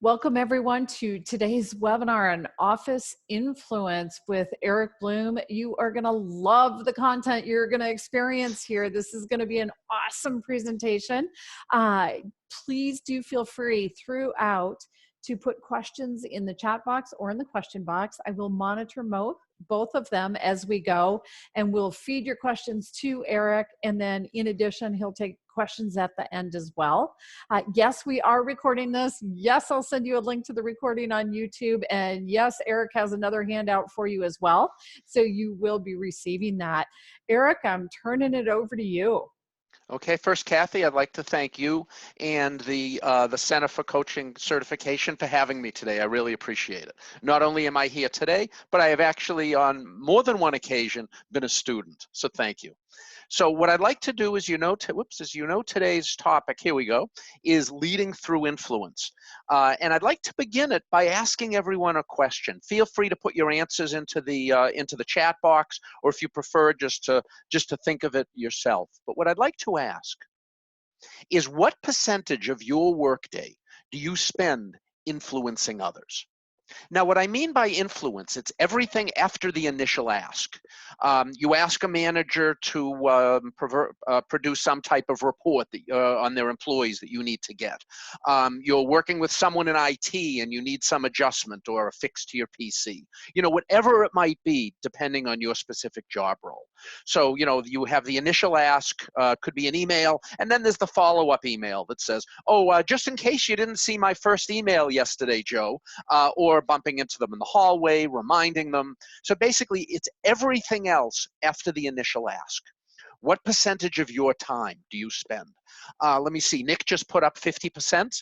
Welcome everyone to today's webinar on office influence with Eric Bloom. You are going to love the content you're going to experience here. This is going to be an awesome presentation. Please do feel free throughout to put questions in the chat box or in the question box. I will monitor both of them as we go, and we'll feed your questions to Eric, and then in addition, he'll take questions at the end as well. Yes, we are recording this. Yes, I'll send you a link to the recording on YouTube, and yes, Eric has another handout for you as well, so you will be receiving that. Eric, I'm turning it over to you. Okay, first, Kathy, I'd like to thank you and the Center for Coaching Certification for having me today. I really appreciate it. Not only am I here today, but I have actually on more than one occasion been a student, so thank you. So what I'd like to do is, today's topic, here we go, is leading through influence. And I'd like to begin it by asking everyone a question. Feel free to put your answers into the chat box, or if you prefer, just to think of it yourself. But what I'd like to ask is, what percentage of your workday do you spend influencing others? Now, what I mean by influence, it's everything after the initial ask. You ask a manager to produce some type of report on their employees that you need to get. You're working with someone in IT and you need some adjustment or a fix to your PC. Whatever it might be, depending on your specific job role. So, you have the initial ask, could be an email, and then there's the follow-up email that says, oh, just in case you didn't see my first email yesterday, Joe, or bumping into them in the hallway, reminding them. So basically, it's everything else after the initial ask. What percentage of your time do you spend? Let me see. Nick just put up 50%.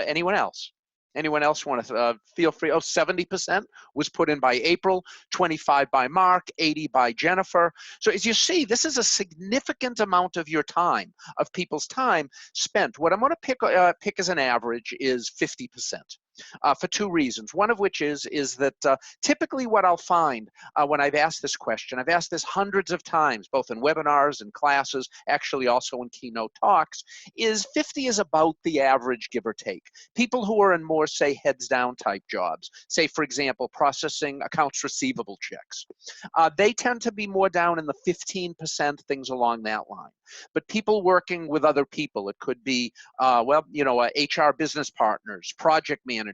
Anyone else? Anyone else want to feel free? Oh, 70% was put in by April, 25 by Mark, 80 by Jennifer. So as you see, this is a significant amount of your time, of people's time spent. What I'm going to pick as an average is 50%. For two reasons. One of which is that typically what I'll find when I've asked this question, I've asked this hundreds of times, both in webinars and classes, actually also in keynote talks, is 50 is about the average, give or take. People who are in more, say, heads down type jobs, say, for example, processing accounts receivable checks, they tend to be more down in the 15%, things along that line. But people working with other people, it could be, HR business partners, project managers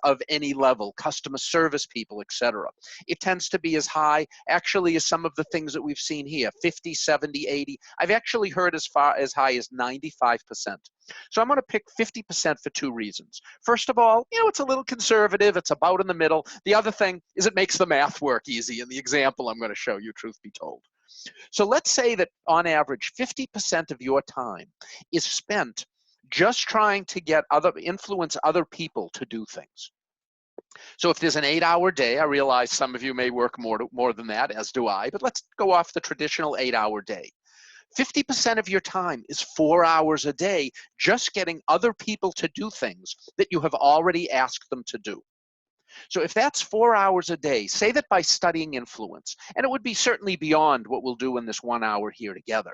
of any level, customer service people, etc. It tends to be as high, actually, as some of the things that we've seen here, 50, 70, 80. I've actually heard as high as 95%. So I'm going to pick 50% for two reasons. First of all, it's a little conservative. It's about in the middle. The other thing is it makes the math work easy in the example I'm going to show you, truth be told. So let's say that on average, 50% of your time is spent just trying to influence other people to do things. So if there's an 8-hour day, I realize some of you may work more than that, as do I, but let's go off the traditional 8-hour day. 50% of your time is 4 hours a day just getting other people to do things that you have already asked them to do. So if that's 4 hours a day, say that by studying influence, and it would be certainly beyond what we'll do in this 1 hour here together.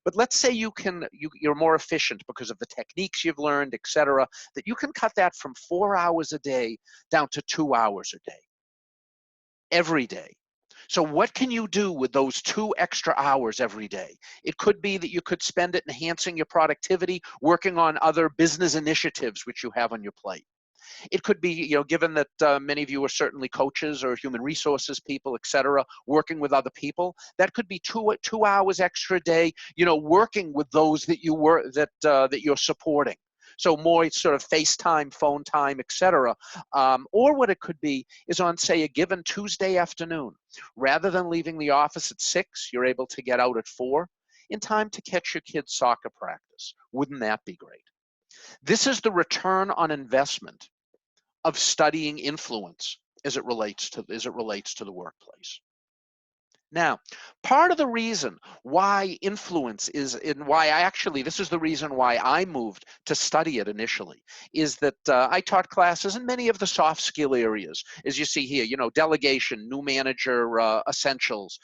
But let's say you're more efficient because of the techniques you've learned, etc., that you can cut that from 4 hours a day down to 2 hours a day, every day. So what can you do with those 2 extra hours every day? It could be that you could spend it enhancing your productivity, working on other business initiatives which you have on your plate. It could be, given that many of you are certainly coaches or human resources people, et cetera, working with other people, that could be 2 hours extra a day, working with those that you're supporting. So more sort of FaceTime, phone time, et cetera. Or what it could be is on, say, a given Tuesday afternoon. Rather than leaving the office at 6, you're able to get out at 4 in time to catch your kids' soccer practice. Wouldn't that be great? This is the return on investment of studying influence as it relates to the workplace. Now, part of the reason why influence is, and why I actually, this is the reason why I moved to study it initially, is that I taught classes in many of the soft skill areas, as you see here, delegation, new manager essentials,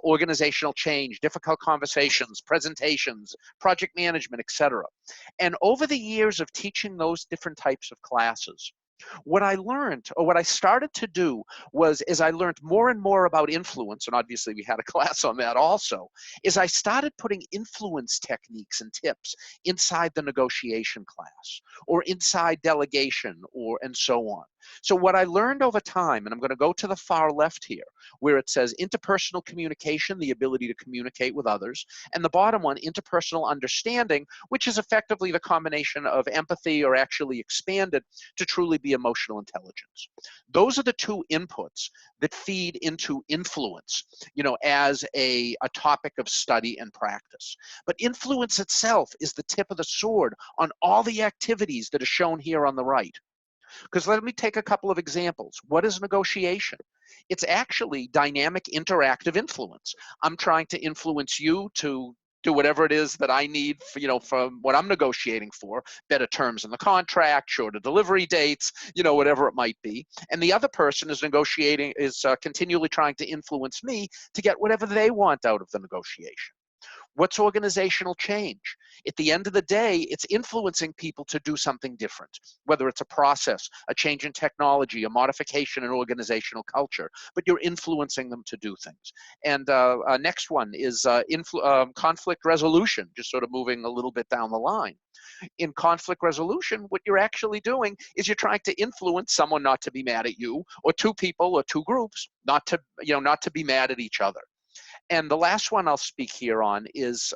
organizational change, difficult conversations, presentations, project management, etc. And over the years of teaching those different types of classes, what I learned, or what I started to do, was as I learned more and more about influence, and obviously we had a class on that also, is I started putting influence techniques and tips inside the negotiation class or inside delegation or and so on. So what I learned over time, and I'm going to go to the far left here, where it says interpersonal communication, the ability to communicate with others, and the bottom one, interpersonal understanding, which is effectively the combination of empathy, or actually expanded to truly be emotional intelligence. Those are the two inputs that feed into influence, as a topic of study and practice. But influence itself is the tip of the sword on all the activities that are shown here on the right. Because let me take a couple of examples. What is negotiation? It's actually dynamic, interactive influence. I'm trying to influence you to do whatever it is that I need for, from what I'm negotiating for, better terms in the contract, shorter delivery dates, whatever it might be. And the other person is negotiating, is continually trying to influence me to get whatever they want out of the negotiation. What's organizational change? At the end of the day, it's influencing people to do something different, whether it's a process, a change in technology, a modification in organizational culture, but you're influencing them to do things. And next one is conflict resolution, just sort of moving a little bit down the line. In conflict resolution, what you're actually doing is you're trying to influence someone not to be mad at you, or two people or two groups not to be mad at each other. And the last one I'll speak here on is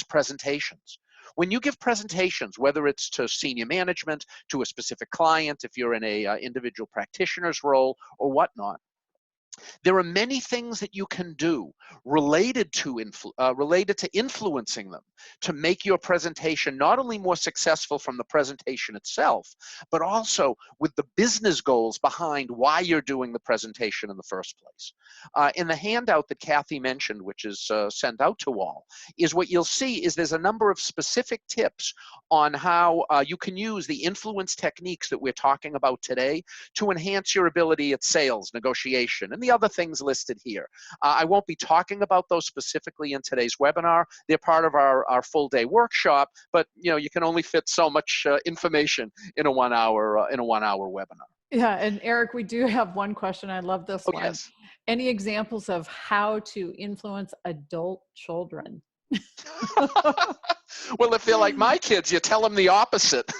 presentations. When you give presentations, whether it's to senior management, to a specific client, if you're in a individual practitioner's role or whatnot, there are many things that you can do related to influencing them to make your presentation not only more successful from the presentation itself, but also with the business goals behind why you're doing the presentation in the first place. In the handout that Kathy mentioned, which is sent out to all, is what you'll see is there's a number of specific tips on how you can use the influence techniques that we're talking about today to enhance your ability at sales, negotiation, and the other things listed here. I won't be talking about those specifically in today's webinar. They're part of our full day workshop, but you can only fit so much information in a 1 hour webinar. Yeah, and Eric, we do have one question. I love this Oh, one. yes. Any examples of how to influence adult children? Well, if they're like my kids, you tell them the opposite.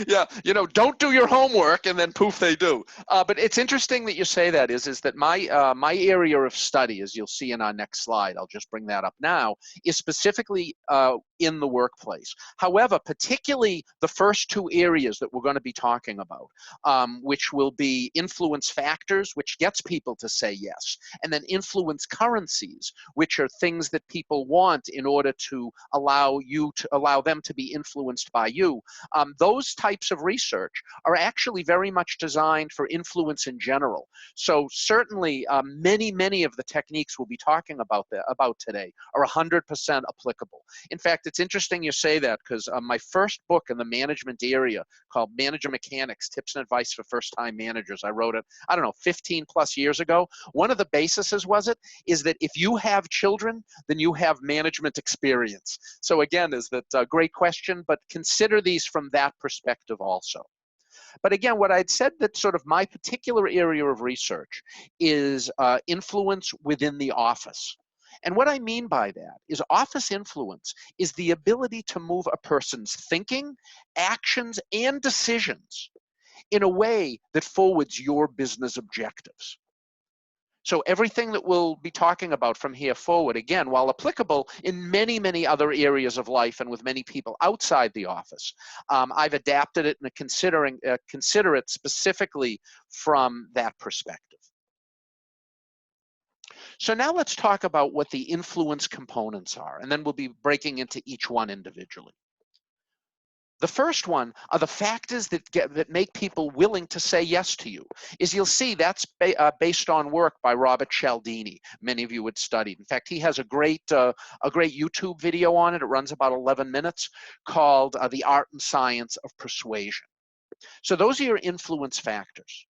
Yeah, don't do your homework, and then poof, they do. But it's interesting that you say that. Is that my area of study, as you'll see in our next slide, I'll just bring that up now, is specifically in the workplace. However, particularly the first two areas that we're going to be talking about, which will be influence factors, which gets people to say yes, and then influence currencies, which are things that people want in order to allow them to be influenced by you. Those types of research are actually very much designed for influence in general. So certainly many of the techniques we'll be talking about today are 100% applicable. In fact, it's interesting you say that, because my first book in the management area, called Manager Mechanics, Tips and Advice for First-Time Managers, I wrote it, 15 plus years ago. One of the bases is that if you have children, then you have management experience. So again, is that a great question, but consider these from that perspective also. But again, what I'd said, that sort of my particular area of research is influence within the office. And what I mean by that is office influence is the ability to move a person's thinking, actions, and decisions in a way that forwards your business objectives. So everything that we'll be talking about from here forward, again, while applicable in many other areas of life and with many people outside the office, I've adapted it and consider it specifically from that perspective. So now let's talk about what the influence components are, and then we'll be breaking into each one individually. The first one are the factors that make people willing to say yes to you. Is you'll see that's based on work by Robert Cialdini. Many of you had studied. In fact, he has a great YouTube video on it. It runs about 11 minutes, called "The Art and Science of Persuasion." So those are your influence factors.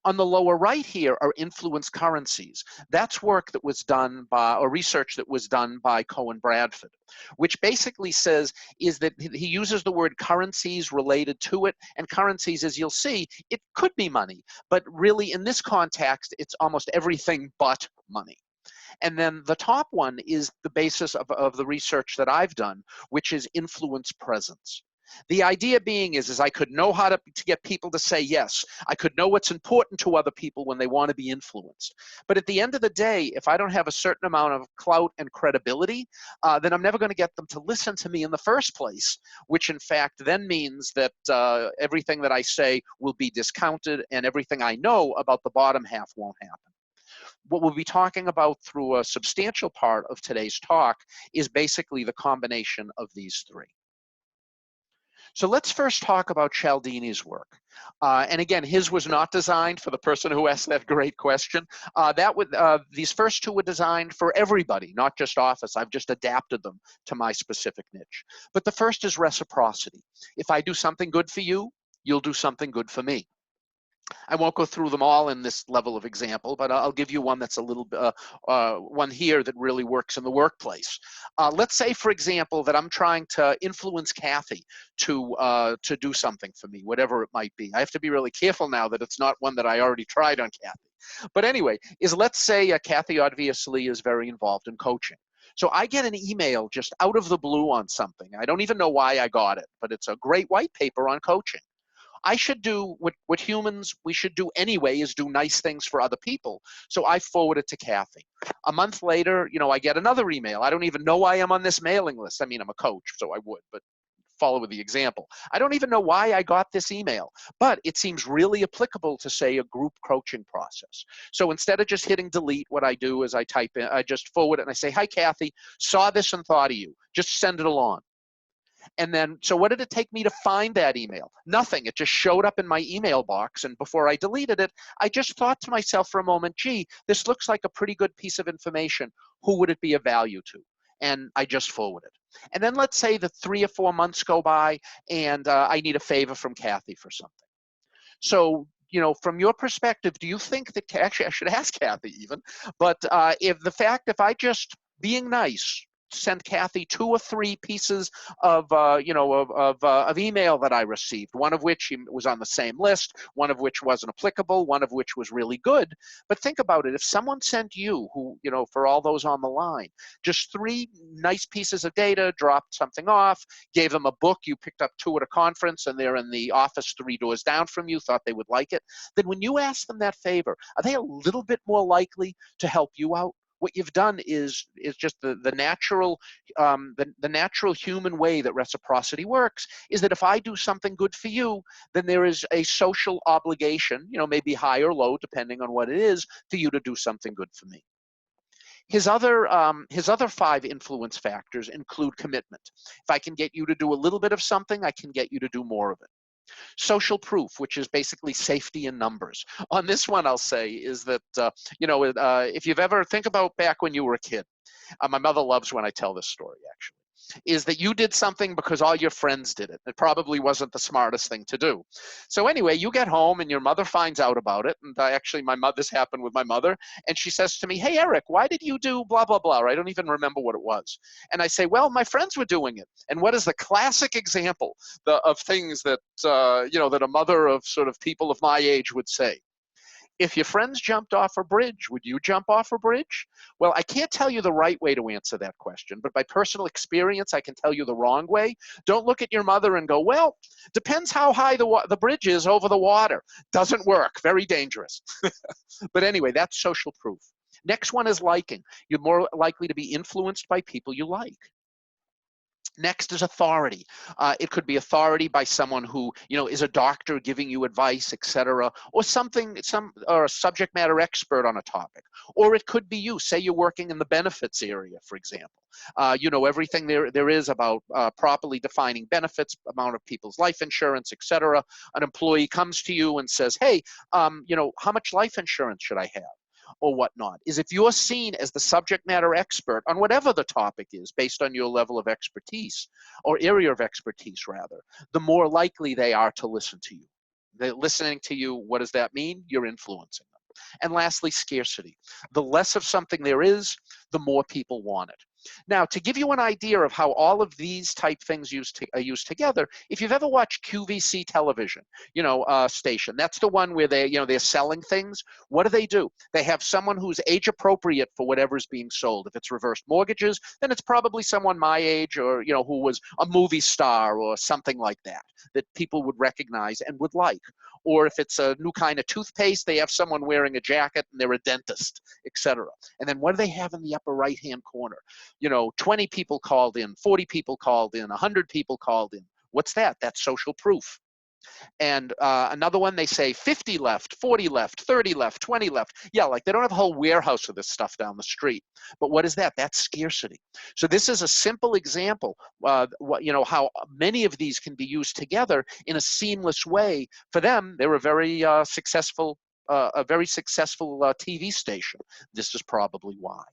On the lower right here are influence currencies. That's work that was done by, or research that was done by Cohen Bradford, which basically says is that he uses the word currencies related to it, and currencies, as you'll see, it could be money, but really in this context, it's almost everything but money. And then the top one is the basis of the research that I've done, which is influence presence. The idea being is I could know how to get people to say yes. I could know what's important to other people when they want to be influenced. But at the end of the day, if I don't have a certain amount of clout and credibility, then I'm never going to get them to listen to me in the first place, which in fact then means that everything that I say will be discounted and everything I know about the bottom half won't happen. What we'll be talking about through a substantial part of today's talk is basically the combination of these three. So let's first talk about Cialdini's work. And again, his was not designed for the person who asked that great question. These first two were designed for everybody, not just office. I've just adapted them to my specific niche. But the first is reciprocity. If I do something good for you, you'll do something good for me. I won't go through them all in this level of example, but I'll give you one that's a little one here that really works in the workplace. Let's say, for example, that I'm trying to influence Kathy to do something for me, whatever it might be. I have to be really careful now that it's not one that I already tried on Kathy. But anyway, let's say Kathy obviously is very involved in coaching. So I get an email just out of the blue on something. I don't even know why I got it, but it's a great white paper on coaching. I should do what humans we should do anyway, is do nice things for other people. So I forward it to Kathy. A month later, I get another email. I don't even know why I'm on this mailing list. I mean, I'm a coach, so I would, but follow with the example. I don't even know why I got this email, but it seems really applicable to, say, a group coaching process. So instead of just hitting delete, what I do is I just forward it and I say, "Hi, Kathy, saw this and thought of you. Just send it along." And then, so what did it take me to find that email? Nothing. It just showed up in my email box. And before I deleted it, I just thought to myself for a moment, gee, this looks like a pretty good piece of information. Who would it be of value to? And I just forwarded. And then let's say that 3 or 4 months go by and I need a favor from Kathy for something. So, from your perspective, do you think that, actually I should ask Kathy even, but if I just being nice, sent Kathy 2 or 3 pieces of email that I received, one of which was on the same list, one of which wasn't applicable, one of which was really good. But think about it. If someone sent you, who, for all those on the line, just 3 nice pieces of data, dropped something off, gave them a book you picked up 2 at a conference, and they're in the office 3 doors down from you, thought they would like it, then when you ask them that favor, are they a little bit more likely to help you out? What you've done is just the natural the natural human way that reciprocity works is that if I do something good for you, then there is a social obligation, maybe high or low depending on what it is, for you to do something good for me. His other 5 influence factors include commitment. If I can get you to do a little bit of something, I can get you to do more of it. Social proof, which is basically safety in numbers. On this one, I'll say is that, if you've ever, think about back when you were a kid. My mother loves when I tell this story, actually, is that you did something because all your friends did it. It probably wasn't the smartest thing to do. So anyway, you get home and your mother finds out about it. And this happened with my mother. And she says to me, "Hey, Eric, why did you do blah, blah, blah?" I don't even remember what it was. And I say, "Well, my friends were doing it." And what is the classic example of things that, that a mother of sort of people of my age would say? If your friends jumped off a bridge, would you jump off a bridge? Well, I can't tell you the right way to answer that question, but by personal experience, I can tell you the wrong way. Don't look at your mother and go, "Well, depends how high the bridge is over the water." Doesn't work. Very dangerous. But anyway, that's social proof. Next one is liking. You're more likely to be influenced by people you like. Next is authority. It could be authority by someone who, is a doctor giving you advice, etc., or or a subject matter expert on a topic. Or it could be you. Say you're working in the benefits area, for example. You know everything there is about properly defining benefits, amount of people's life insurance, etc. An employee comes to you and says, "Hey, how much life insurance should I have?" Or whatnot, is if you're seen as the subject matter expert on whatever the topic is based on your level of expertise, or area of expertise rather, the more likely they are to listen to you. They're listening to you. What does that mean? You're influencing them. And lastly, scarcity. The less of something there is, the more people want it. Now, to give you an idea of how all of these type things are used together, if you've ever watched QVC television, station, that's the one where they're selling things. What do? They have someone who's age appropriate for whatever's being sold. If it's reverse mortgages, then it's probably someone my age, or who was a movie star or something like that people would recognize and would like. Or if it's a new kind of toothpaste, they have someone wearing a jacket and they're a dentist, etc. And then what do they have in the upper right-hand corner? 20 people called in, 40 people called in, 100 people called in. What's that? That's social proof. And another one, they say 50 left, 40 left, 30 left, 20 left. Yeah, like they don't have a whole warehouse of this stuff down the street. But what is that? That's scarcity. So this is a simple example, how many of these can be used together in a seamless way. For them, they're a very successful TV station. This is probably why.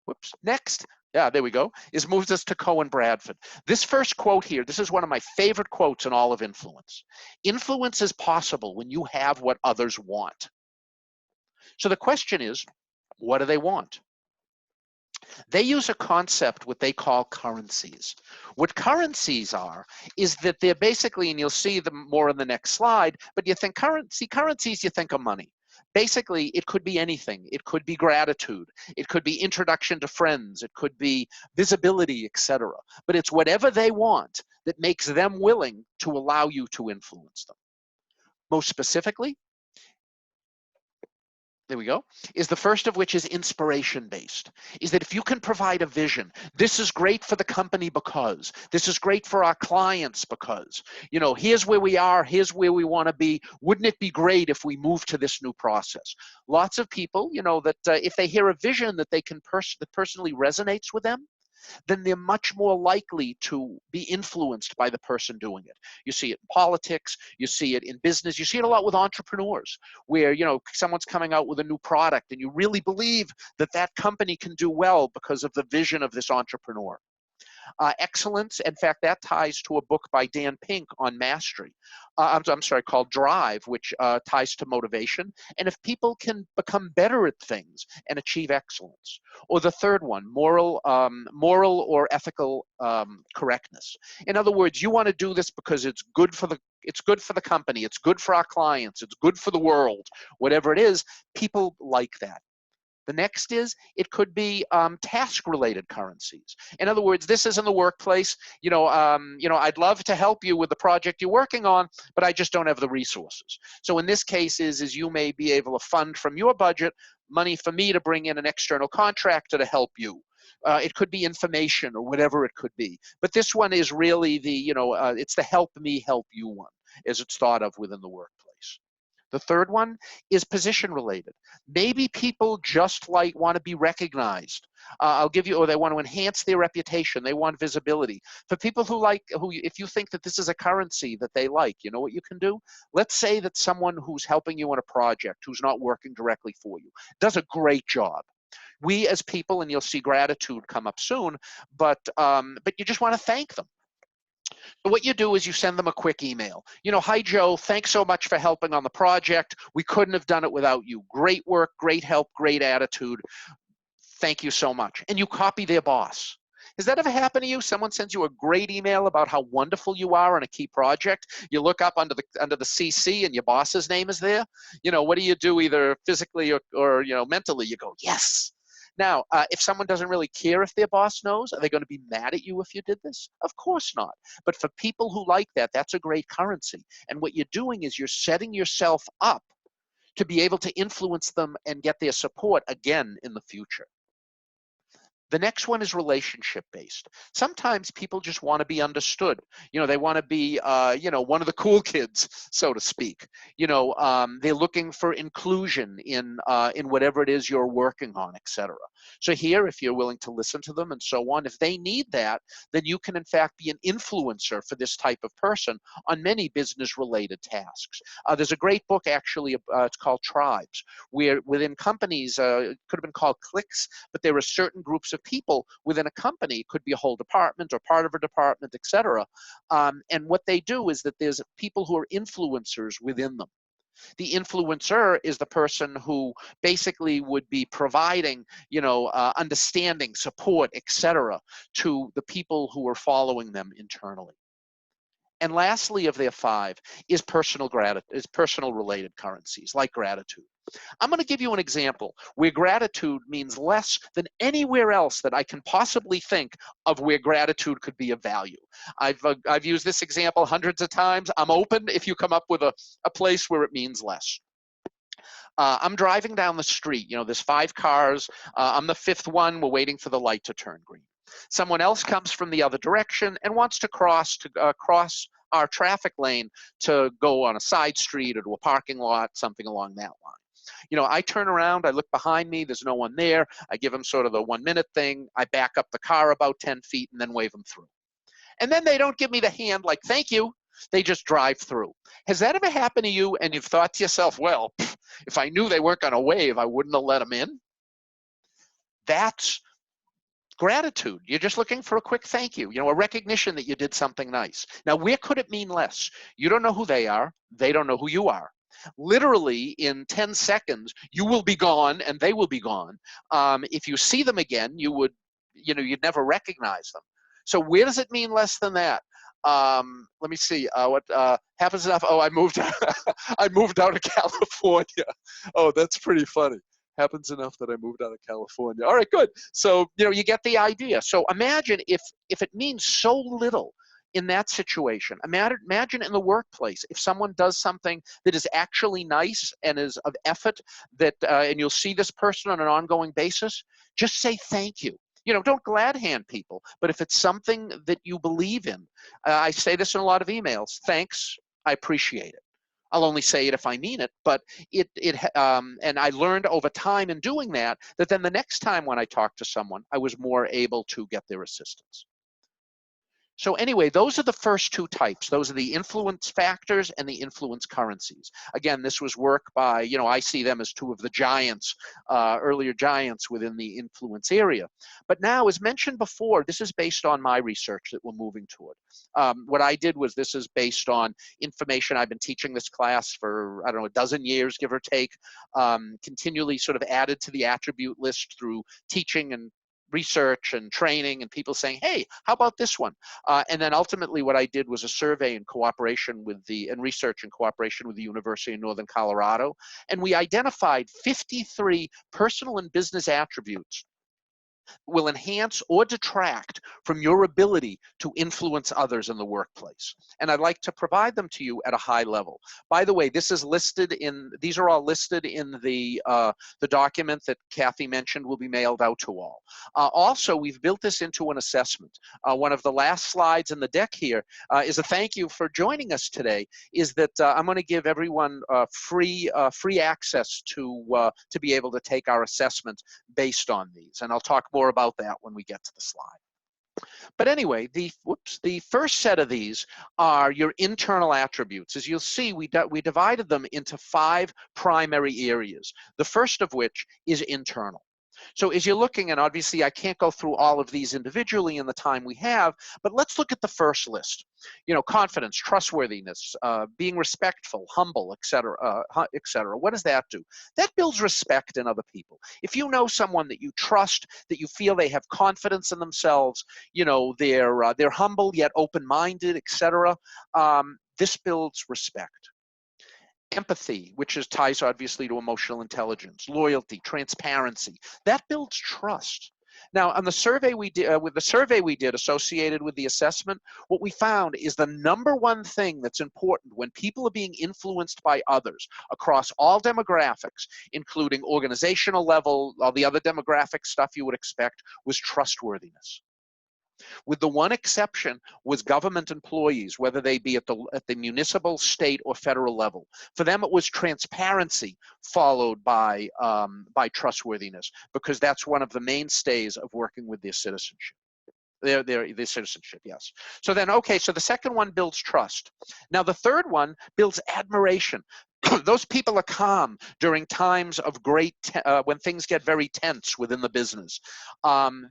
Whoops. Next, there we go, moves us to Cohen Bradford. This first quote here, this is one of my favorite quotes in all of influence. Influence is possible when you have what others want. So the question is, what do they want? They use a concept what they call currencies. What currencies are is that they're basically, and you'll see them more in the next slide, but you think currencies, you think of money. Basically, it could be anything. It could be gratitude. It could be introduction to friends. It could be visibility, etc. But it's whatever they want that makes them willing to allow you to influence them. Most specifically, there we go, is the first of which is inspiration-based, is that if you can provide a vision, this is great for the company because, this is great for our clients because, here's where we are, here's where we want to be, wouldn't it be great if we move to this new process? Lots of people, that if they hear a vision that they can that personally resonates with them, then they're much more likely to be influenced by the person doing it. You see it in politics, you see it in business, you see it a lot with entrepreneurs, where someone's coming out with a new product and you really believe that that company can do well because of the vision of this entrepreneur. Excellence, in fact, that ties to a book by Dan Pink on mastery. I'm sorry, called Drive, which ties to motivation. And if people can become better at things and achieve excellence. Or the third one, moral or ethical correctness. In other words, you want to do this because it's good for the company, it's good for our clients, it's good for the world, whatever it is, people like that. The next is, it could be task-related currencies. In other words, this is in the workplace. I'd love to help you with the project you're working on, but I just don't have the resources. So in this case, is you may be able to fund from your budget money for me to bring in an external contractor to help you. It could be information or whatever it could be. But this one is really it's the help me, help you one, as it's thought of within the workplace. The third one is position related. Maybe people just want to be recognized. Or they want to enhance their reputation. They want visibility. For people if you think that this is a currency that they like, you know what you can do? Let's say that someone who's helping you on a project, who's not working directly for you, does a great job. We as people, and you'll see gratitude come up soon, but you just want to thank them. So what you do is you send them a quick email. Hi, Joe, thanks so much for helping on the project. We couldn't have done it without you. Great work, great help, great attitude. Thank you so much. And you copy their boss. Has that ever happened to you? Someone sends you a great email about how wonderful you are on a key project. You look up under the CC and your boss's name is there. What do you do, either physically or mentally? You go, yes. Now, if someone doesn't really care if their boss knows, are they going to be mad at you if you did this? Of course not. But for people who like that, that's a great currency. And what you're doing is you're setting yourself up to be able to influence them and get their support again in the future. The next one is relationship based. Sometimes people just want to be understood. They want to be, one of the cool kids, so to speak. They're looking for inclusion in whatever it is you're working on, etc. So here, if you're willing to listen to them and so on, if they need that, then you can in fact be an influencer for this type of person on many business-related tasks. There's a great book actually. It's called Tribes, where within companies, it could have been called cliques, but there are certain groups of people within a company. It could be a whole department or part of a department, etc. And what they do is that there's people who are influencers within them. The influencer is the person who basically would be providing, understanding, support, etc., to the people who are following them internally. And lastly of their 5 is personal related currencies like gratitude. I'm going to give you an example where gratitude means less than anywhere else that I can possibly think of where gratitude could be of value. I've used this example hundreds of times. I'm open if you come up with a place where it means less. I'm driving down the street. There's 5 cars. I'm the 5th one. We're waiting for the light to turn green. Someone else comes from the other direction and wants to cross our traffic lane to go on a side street or to a parking lot, something along that line. I turn around, I look behind me, there's no one there. I give them sort of the 1-minute thing. I back up the car about 10 feet and then wave them through. And then they don't give me the hand like, thank you. They just drive through. Has that ever happened to you and you've thought to yourself, well, if I knew they weren't going to wave, I wouldn't have let them in? That's gratitude. You're just looking for a quick thank you, a recognition that you did something nice. Now, where could it mean less? You don't know who they are. They don't know who you are. Literally in 10 seconds, you will be gone and they will be gone. If you see them again, you'd never recognize them. So where does it mean less than that? Let me see what happens enough. Oh, I moved out of California. Oh, that's pretty funny. Happens enough that I moved out of California. All right, good. So, you get the idea. So imagine if it means so little in that situation. Imagine in the workplace, if someone does something that is actually nice and is of effort, that and you'll see this person on an ongoing basis, just say thank you. Don't glad hand people, but if it's something that you believe in, I say this in a lot of emails, thanks, I appreciate it. I'll only say it if I mean it, but and I learned over time in doing that then the next time when I talked to someone, I was more able to get their assistance. So anyway, those are the first 2 types. Those are the influence factors and the influence currencies. Again, this was work by, I see them as 2 of the giants, earlier giants within the influence area. But now, as mentioned before, this is based on my research that we're moving toward. What I did was this is based on information. I've been teaching this class for, I don't know, a dozen years, give or take, continually sort of added to the attribute list through teaching and research and training and people saying, hey, how about this one? And then ultimately what I did was a survey in cooperation with and research in cooperation with the University of Northern Colorado. And we identified 53 personal and business attributes will enhance or detract from your ability to influence others in the workplace. And I'd like to provide them to you at a high level. By the way, these are all listed in the document that Kathy mentioned will be mailed out to all. Also, we've built this into an assessment. One of the last slides in the deck here is a thank you for joining us today, is that I'm going to give everyone free access to be able to take our assessment based on these. And I'll talk more about that when we get to the slide. But anyway, the first set of these are your internal attributes. As you'll see, we divided them into 5 primary areas, the first of which is internal. So as you're looking, and obviously I can't go through all of these individually in the time we have, but let's look at the first list. Confidence, trustworthiness, being respectful, humble, etc., etc. What does that do? That builds respect in other people. If you know someone that you trust, that you feel they have confidence in themselves, they're humble yet open-minded, etc., this builds respect. Empathy, which ties obviously to emotional intelligence, loyalty, transparency, that builds trust. Now, on the survey we did, with the survey we did associated with the assessment, what we found is the number one thing that's important when people are being influenced by others across all demographics, including organizational level, all the other demographic stuff you would expect, was trustworthiness. With the one exception was government employees, whether they be at the municipal, state, or federal level. For them, it was transparency followed by trustworthiness, because that's one of the mainstays of working with their citizenship. Their citizenship, yes. So then, okay, so the second one builds trust. Now, the third one builds admiration. Those people are calm during times of when things get very tense within the business.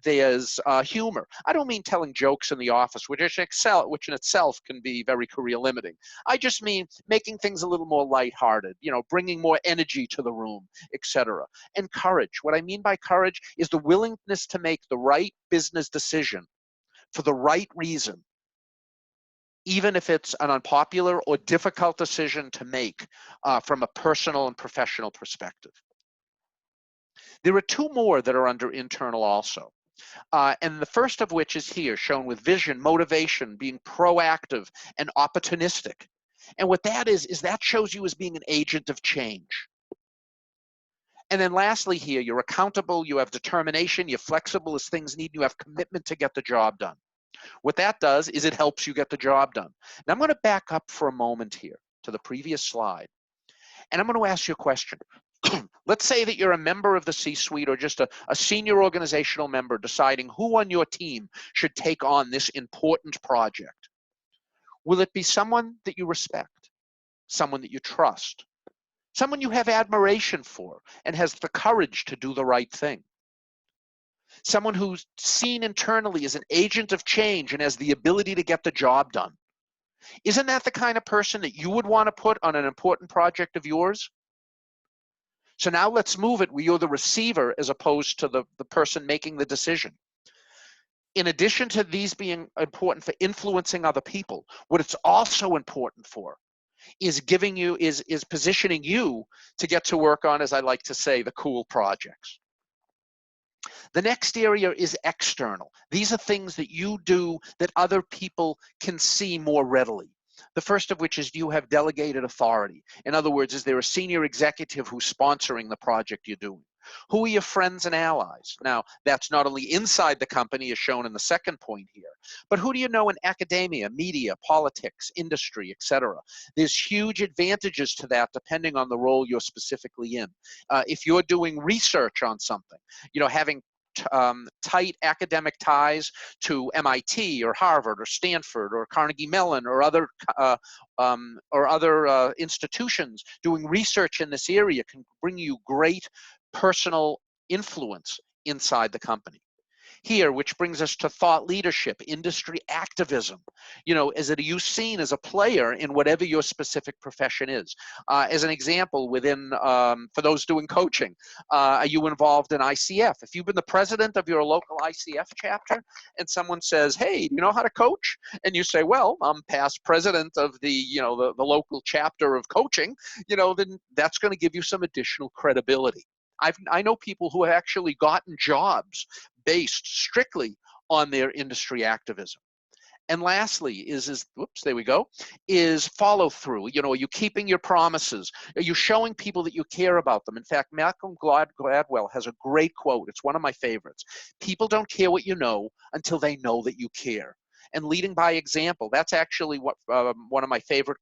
There's humor. I don't mean telling jokes in the office, which in itself can be very career limiting. I just mean making things a little more lighthearted, bringing more energy to the room, etc. And courage. What I mean by courage is the willingness to make the right business decision for the right reason, even if it's an unpopular or difficult decision to make from a personal and professional perspective. There are two more that are under internal also. And the first of which is here, shown with vision, motivation, being proactive and opportunistic. And what that is that shows you as being an agent of change. And then lastly here, you're accountable, you have determination, you're flexible as things need, you have commitment to get the job done. What that does is it helps you get the job done. Now I'm going to back up for a moment here to the previous slide, and I'm going to ask you a question. Let's say that you're a member of the C-suite or just a senior organizational member deciding who on your team should take on this important project. Will it be someone that you respect, someone that you trust, someone you have admiration for and has the courage to do the right thing? Someone who's seen internally as an agent of change and has the ability to get the job done. Isn't that the kind of person that you would want to put on an important project of yours? So now let's move it where you're the receiver as opposed to the person making the decision. In addition to these being important for influencing other people, what it's also important for is positioning you to get to work on, as I like to say, the cool projects. The next area is external. These are things that you do that other people can see more readily. The first of which is you have delegated authority. In other words, is there a senior executive who's sponsoring the project you're doing? Who are your friends and allies? Now, that's not only inside the company, as shown in the second point here, but who do you know in academia, media, politics, industry, etc.? There's huge advantages to that depending on the role you're specifically in. If you're doing research on something, having tight academic ties to MIT or Harvard or Stanford or Carnegie Mellon or other institutions doing research in this area can bring you great personal influence inside the company. Here, which brings us to thought leadership, industry activism. Are you seen as a player in whatever your specific profession is? As an example, for those doing coaching, are you involved in ICF? If you've been the president of your local ICF chapter and someone says, hey, do you know how to coach? And you say, well, I'm past president of the local chapter of coaching, then that's going to give you some additional credibility. I know people who have actually gotten jobs based strictly on their industry activism. And lastly is follow through. Are you keeping your promises? Are you showing people that you care about them? In fact, Malcolm Gladwell has a great quote. It's one of my favorites. People don't care what you know until they know that you care. And leading by example, that's actually what one of my favorite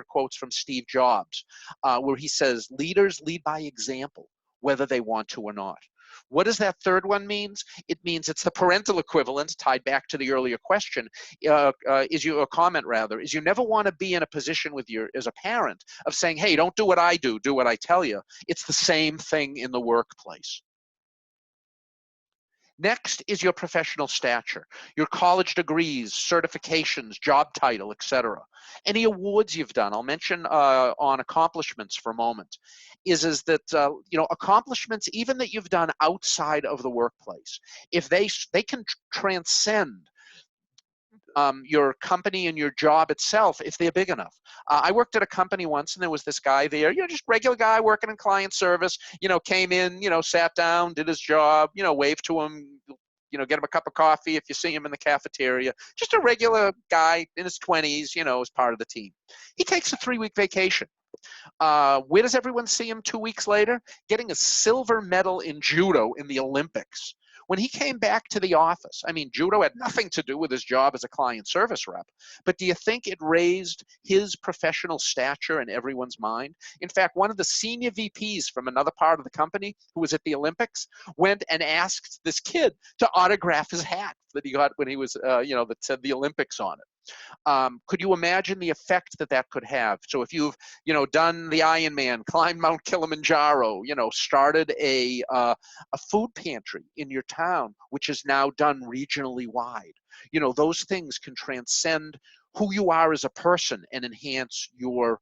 quotes from Steve Jobs, where he says, leaders lead by example, whether they want to or not. What does that third one means? It means it's the parental equivalent, tied back to the earlier question, is you never want to be in a position as a parent of saying, hey, don't do what I do what I tell you. It's the same thing in the workplace. Next is your professional stature, your college degrees, certifications, job title, etc. Any awards you've done. I'll mention on accomplishments for a moment. Is that accomplishments even that you've done outside of the workplace, if they can transcend your company and your job itself, if they're big enough. I worked at a company once, and there was this guy there, just regular guy working in client service, came in, sat down, did his job, waved to him, get him a cup of coffee if you see him in the cafeteria. Just a regular guy in his 20s, as part of the team. He takes a 3-week vacation. Where does everyone see him 2 weeks later? Getting a silver medal in judo in the Olympics. When he came back to the office, I mean, judo had nothing to do with his job as a client service rep, but do you think it raised his professional stature in everyone's mind? In fact, one of the senior VPs from another part of the company who was at the Olympics went and asked this kid to autograph his hat that he got when he was, that said the Olympics on it. Could you imagine the effect that that could have? So if you've, done the Ironman, climbed Mount Kilimanjaro, started a food pantry in your town, which is now done regionally wide, those things can transcend who you are as a person and enhance your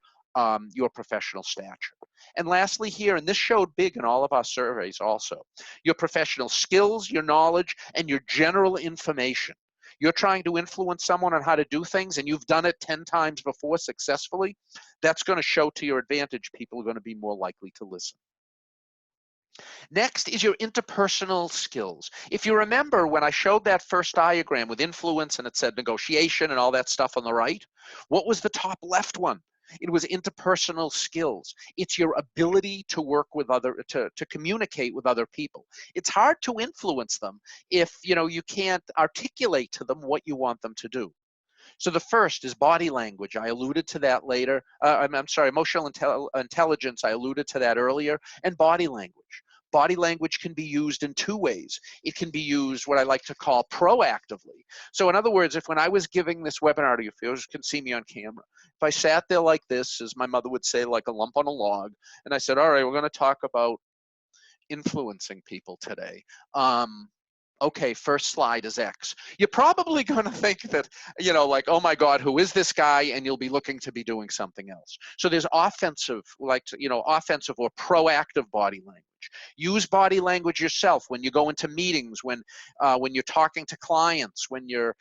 professional stature. And lastly here, and this showed big in all of our surveys also, your professional skills, your knowledge, and your general information. You're trying to influence someone on how to do things, and you've done it 10 times before successfully, that's going to show to your advantage. People are going to be more likely to listen. Next is your interpersonal skills. If you remember when I showed that first diagram with influence and it said negotiation and all that stuff on the right, what was the top left one? It was interpersonal skills. It's your ability to work with to communicate with other people. It's hard to influence them if you can't articulate to them what you want them to do. So the first is body language. I alluded to that later. I'm sorry, emotional intelligence. I alluded to that earlier. And body language. Body language can be used in 2 ways. It can be used what I like to call proactively. So in other words, if when I was giving this webinar to you, you can see me on camera. If I sat there like this, as my mother would say, like a lump on a log, and I said, all right, we're going to talk about influencing people today. Okay, first slide is X. You're probably going to think that, like, oh my God, who is this guy? And you'll be looking to be doing something else. So there's offensive, offensive or proactive body language. Use body language yourself when you go into meetings, when you're talking to clients, when you're,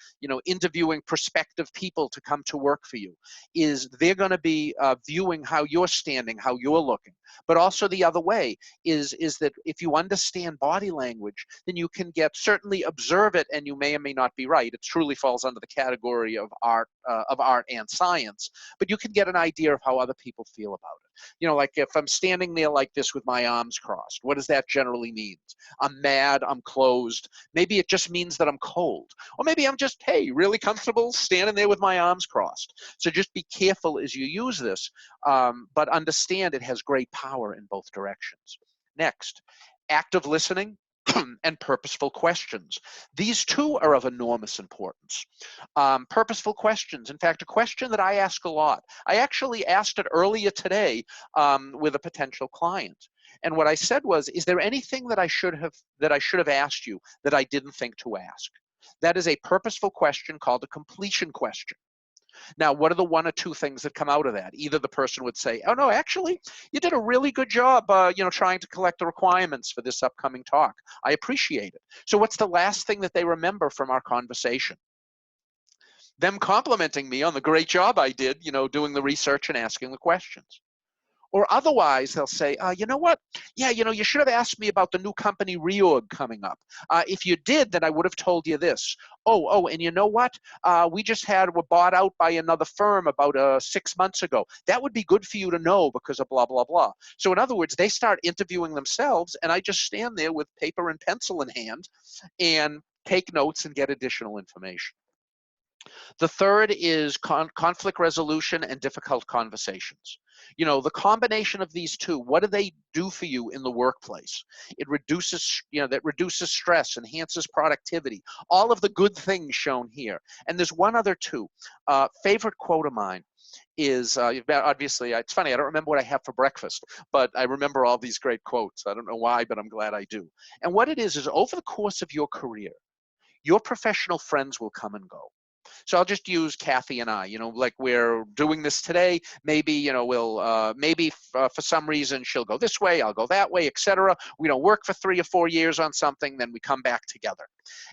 interviewing prospective people to come to work for you. They're going to be viewing how you're standing, how you're looking. But also the other way is that if you understand body language, then you can certainly observe it, and you may or may not be right. It truly falls under the category of art and science, but you can get an idea of how other people feel about it. Like if I'm standing there like this with my arms crossed, what does that generally mean? I'm mad, I'm closed. Maybe it just means that I'm cold. Or maybe I'm just, hey, really comfortable standing there with my arms crossed. So just be careful as you use this, but understand it has great power in both directions. Next, active listening and purposeful questions. These two are of enormous importance. Purposeful questions. In fact, a question that I ask a lot. I actually asked it earlier today with a potential client. And what I said was, is there anything that I should have asked you that I didn't think to ask? That is a purposeful question called a completion question. Now, what are the 1 or 2 things that come out of that? Either the person would say, oh, no, actually, you did a really good job, trying to collect the requirements for this upcoming talk. I appreciate it. So what's the last thing that they remember from our conversation? Them complimenting me on the great job I did, doing the research and asking the questions. Or otherwise, they'll say, you know what? Yeah, you should have asked me about the new company reorg coming up. If you did, then I would have told you this. Oh, and you know what? We just were bought out by another firm about 6 months ago. That would be good for you to know because of blah, blah, blah. So in other words, they start interviewing themselves, and I just stand there with paper and pencil in hand and take notes and get additional information. The third is conflict resolution and difficult conversations. The combination of these two, what do they do for you in the workplace? It reduces, that reduces stress, enhances productivity, all of the good things shown here. And there's one other too. Favorite quote of mine is, obviously, it's funny, I don't remember what I have for breakfast, but I remember all these great quotes. I don't know why, but I'm glad I do. And what it is over the course of your career, your professional friends will come and go. So I'll just use Kathy and I, like we're doing this today. Maybe, maybe for some reason she'll go this way, I'll go that way, etc. We don't work for 3 or 4 years on something, then we come back together.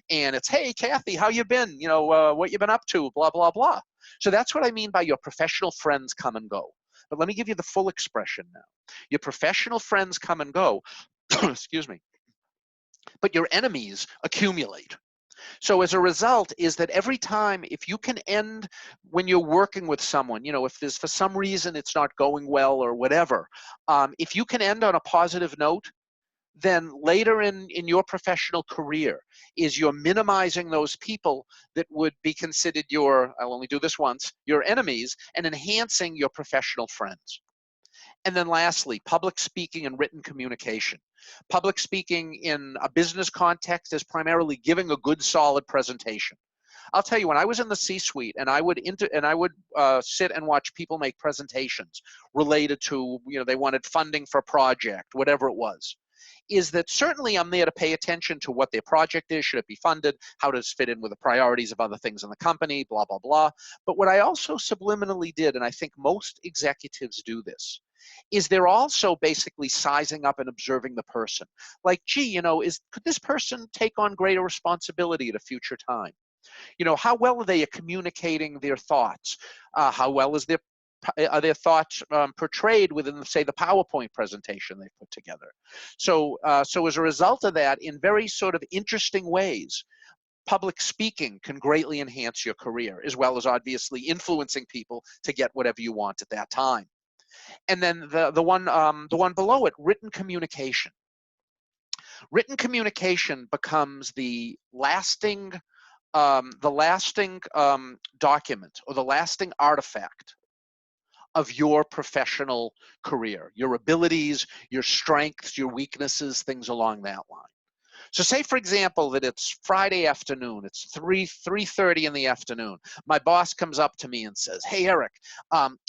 And it's, hey, Kathy, how you been? What you been up to? Blah, blah, blah. So that's what I mean by your professional friends come and go. But let me give you the full expression now. Your professional friends come and go, excuse me, but your enemies accumulate. So as a result is that every time, if you can end when you're working with someone, if there's for some reason it's not going well or whatever, if you can end on a positive note, then later in your professional career is you're minimizing those people that would be considered I'll only do this once, your enemies, and enhancing your professional friends. And then lastly, public speaking and written communication. Public speaking in a business context is primarily giving a good, solid presentation. I'll tell you, when I was in the C-suite and I would sit and watch people make presentations related to, they wanted funding for a project, whatever it was, is that certainly I'm there to pay attention to what their project is, should it be funded, how does it fit in with the priorities of other things in the company, blah, blah, blah. But what I also subliminally did, and I think most executives do this, is they're also basically sizing up and observing the person. Like, gee, could this person take on greater responsibility at a future time? How well are they communicating their thoughts? How well are their thoughts portrayed within, say, the PowerPoint presentation they've put together? So as a result of that, in very sort of interesting ways, public speaking can greatly enhance your career, as well as obviously influencing people to get whatever you want at that time. And then the one below it, written communication. Written communication becomes the lasting document or the lasting artifact of your professional career, your abilities, your strengths, your weaknesses, things along that line. So say, for example, that it's Friday afternoon, it's 3:30 in the afternoon. My boss comes up to me and says, hey, Eric,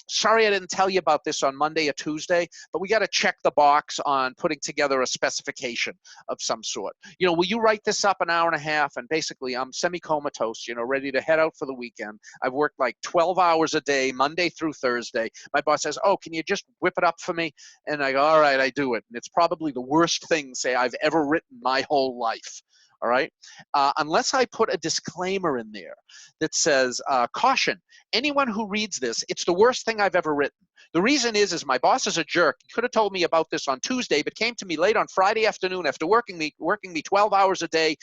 sorry I didn't tell you about this on Monday or Tuesday, but we got to check the box on putting together a specification of some sort. Will you write this up an hour and a half? And basically, I'm semi-comatose, ready to head out for the weekend. I've worked like 12 hours a day, Monday through Thursday. My boss says, oh, can you just whip it up for me? And I go, all right, I do it. And it's probably the worst thing, say, I've ever written my whole life. All right. Unless I put a disclaimer in there that says, caution, anyone who reads this, it's the worst thing I've ever written. The reason is my boss is a jerk. He could have told me about this on Tuesday, but came to me late on Friday afternoon after working me 12 hours a day.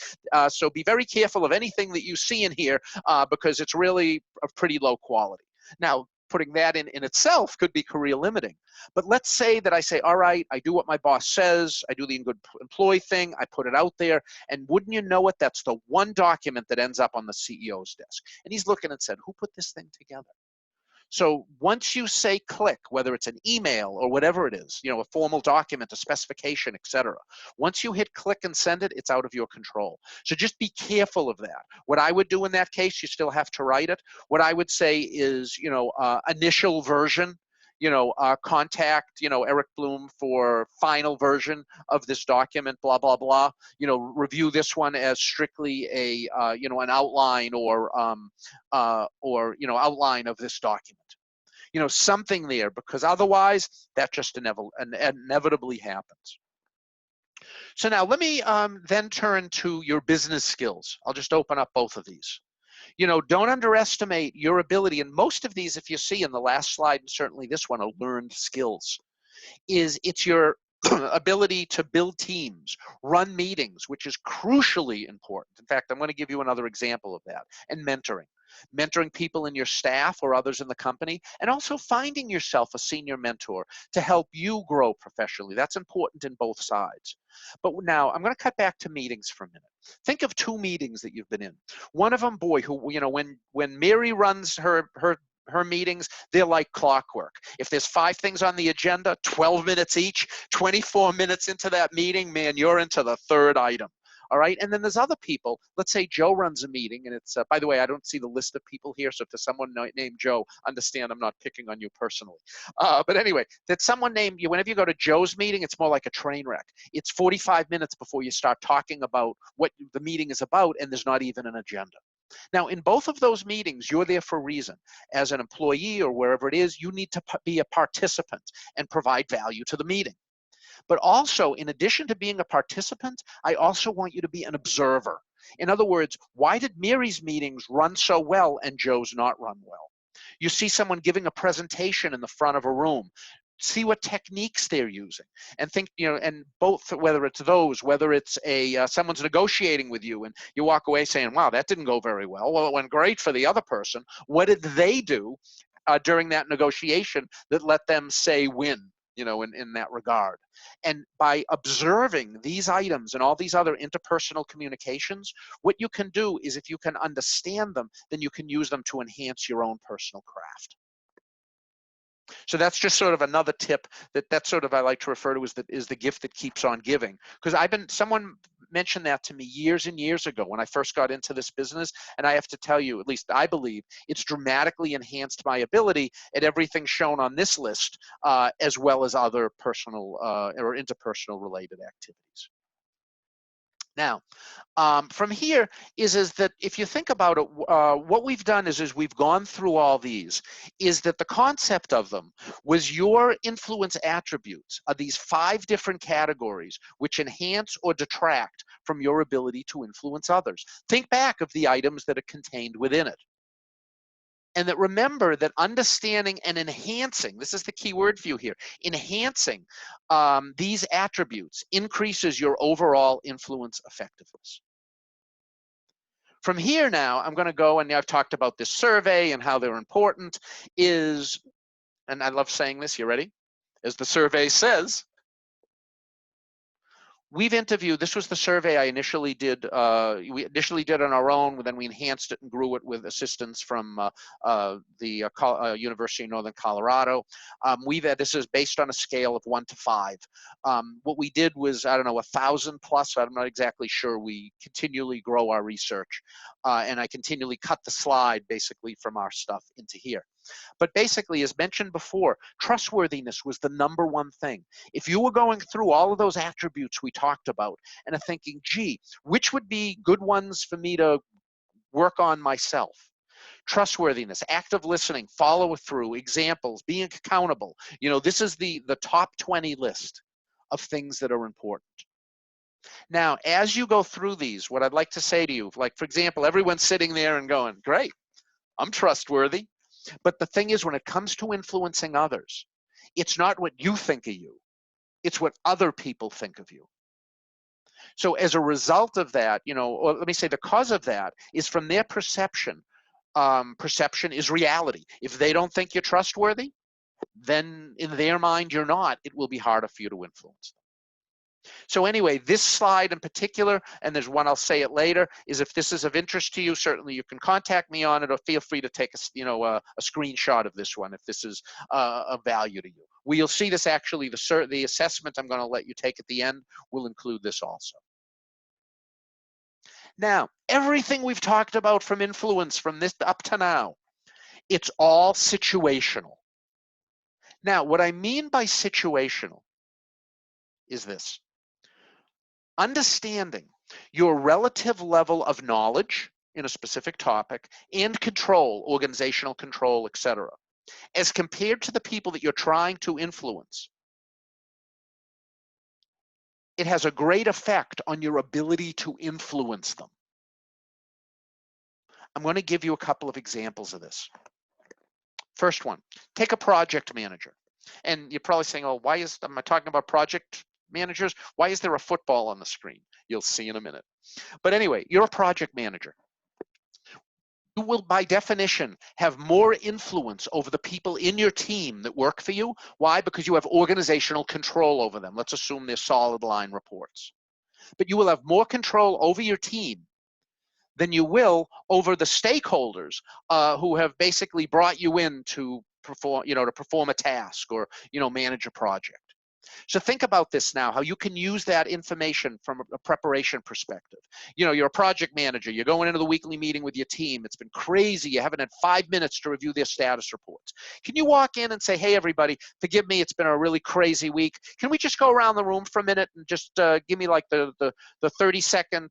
So be very careful of anything that you see in here because it's really of pretty low quality. Now, putting that in itself could be career limiting. But let's say that I say, all right, I do what my boss says, I do the good employee thing, I put it out there, and wouldn't you know it, that's the one document that ends up on the CEO's desk. And he's looking and said, who put this thing together? So once you say click, whether it's an email or whatever it is, a formal document, a specification, etc. Once you hit click and send it, it's out of your control. So just be careful of that. What I would do in that case, you still have to write it. What I would say is, initial version, contact, Eric Bloom for final version of this document, blah, blah, blah, review this one as strictly an outline or outline of this document. Something there, because otherwise that just inevitably happens. So now let me then turn to your business skills. I'll just open up both of these. Don't underestimate your ability. And most of these, if you see in the last slide, and certainly this one, are learned skills. It's your ability to build teams, run meetings, which is crucially important. In fact, I'm going to give you another example of that, and mentoring. Mentoring people in your staff or others in the company, and also finding yourself a senior mentor to help you grow professionally. That's important in both sides. But now I'm going to cut back to meetings for a minute. Think of 2 meetings that you've been in. One of them, boy, who, when Mary runs her meetings, they're like clockwork. If there's 5 things on the agenda, 12 minutes each, 24 minutes into that meeting, man, you're into the 3rd item. All right. And then there's other people. Let's say Joe runs a meeting, and it's, by the way, I don't see the list of people here. So if there's someone named Joe, understand I'm not picking on you personally. But anyway, that someone named you, whenever you go to Joe's meeting, it's more like a train wreck. It's 45 minutes before you start talking about what the meeting is about, and there's not even an agenda. Now, in both of those meetings, you're there for a reason. As an employee or wherever it is, you need to be a participant and provide value to the meeting. But also, in addition to being a participant, I also want you to be an observer. In other words, why did Mary's meetings run so well and Joe's not run well? You see someone giving a presentation in the front of a room. See what techniques they're using, and think, and both, whether it's those, whether it's someone's negotiating with you, and you walk away saying, "Wow, that didn't go very well." Well, it went great for the other person. What did they do during that negotiation that let them say win? In that regard. And by observing these items and all these other interpersonal communications, what you can do is, if you can understand them, then you can use them to enhance your own personal craft. So that's just sort of another tip that's sort of, I like to refer to as the gift that keeps on giving. Because someone mentioned that to me years and years ago when I first got into this business, and I have to tell you, at least I believe, it's dramatically enhanced my ability at everything shown on this list, as well as other personal or interpersonal related activities. Now, from here is that if you think about it, what we've done is we've gone through all these, is that the concept of them was your influence attributes are these 5 different categories which enhance or detract from your ability to influence others. Think back of the items that are contained within it. And that remember that understanding and enhancing, this is the key word for you here, enhancing these attributes increases your overall influence effectiveness. From here now, I'm going to go, and I've talked about this survey and how they're important, and I love saying this, you ready? As the survey says, we've interviewed, this was the survey I initially did, we initially did on our own, then we enhanced it and grew it with assistance from the University of Northern Colorado. This is based on a scale of 1 to 5. What we did was, I don't know, 1,000 plus, I'm not exactly sure. We continually grow our research, and I continually cut the slide basically from our stuff into here. But basically, as mentioned before, trustworthiness was the #1 thing. If you were going through all of those attributes we talked about and are thinking, gee, which would be good ones for me to work on myself? Trustworthiness, active listening, follow through, examples, being accountable. This is the top 20 list of things that are important. Now, as you go through these, what I'd like to say to you, like, for example, everyone's sitting there and going, great, I'm trustworthy. But the thing is, when it comes to influencing others, it's not what you think of you. It's what other people think of you. So as a result of that, or let me say the cause of that is from their perception. Perception is reality. If they don't think you're trustworthy, then in their mind you're not. It will be harder for you to influence them. So anyway, this slide in particular, and there's one I'll say it later, is if this is of interest to you, certainly you can contact me on it, or feel free to take a screenshot of this one if this is of value to you. You'll see this actually, the assessment I'm going to let you take at the end will include this also. Now, everything we've talked about from influence from this up to now, it's all situational. Now, what I mean by situational is this. Understanding your relative level of knowledge in a specific topic and control, organizational control, etc., as compared to the people that you're trying to influence, it has a great effect on your ability to influence them. I'm going to give you a couple of examples of this. First one, take a project manager. And you're probably saying, oh, am I talking about project managers? Why is there a football on the screen? You'll see in a minute. But anyway, you're a project manager. You will, by definition, have more influence over the people in your team that work for you. Why? Because you have organizational control over them. Let's assume they're solid line reports. But you will have more control over your team than you will over the stakeholders who have basically brought you in to perform, to perform a task or, manage a project. So think about this now, how you can use that information from a preparation perspective. You know, you're a project manager, you're going into the weekly meeting with your team, it's been crazy, you haven't had 5 minutes to review their status reports. Can you walk in and say, hey everybody, forgive me, it's been a really crazy week. Can we just go around the room for a minute and just give me like the 30-second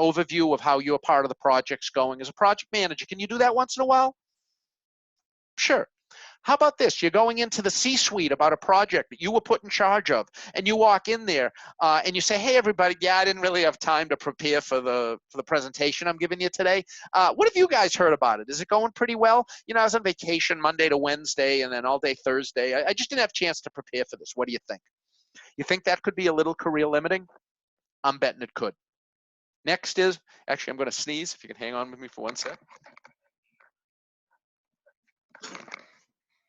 overview of how your part of the project's going as a project manager? Can you do that once in a while? Sure. How about this? You're going into the C-suite about a project that you were put in charge of, and you walk in there and you say, hey, everybody, yeah, I didn't really have time to prepare for the presentation I'm giving you today. What have you guys heard about it? Is it going pretty well? You know, I was on vacation Monday to Wednesday and then all day Thursday. I just didn't have a chance to prepare for this. What do you think? You think that could be a little career limiting? I'm betting it could. Next is, actually, I'm going to sneeze. If you can hang on with me for 1 sec.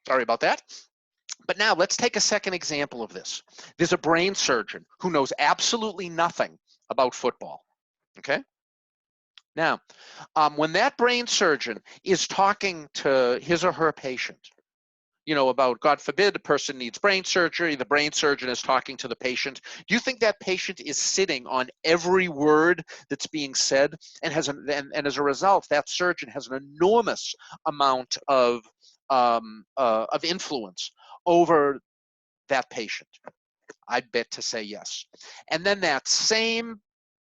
Sorry about that. But now let's take a second example of this. There's a brain surgeon who knows absolutely nothing about football, okay? Now, when that brain surgeon is talking to his or her patient, you know, about, God forbid, the person needs brain surgery, the brain surgeon is talking to the patient, do you think that patient is sitting on every word that's being said and as a result, that surgeon has an enormous amount of influence over that patient? I'd bet to say yes. And then that same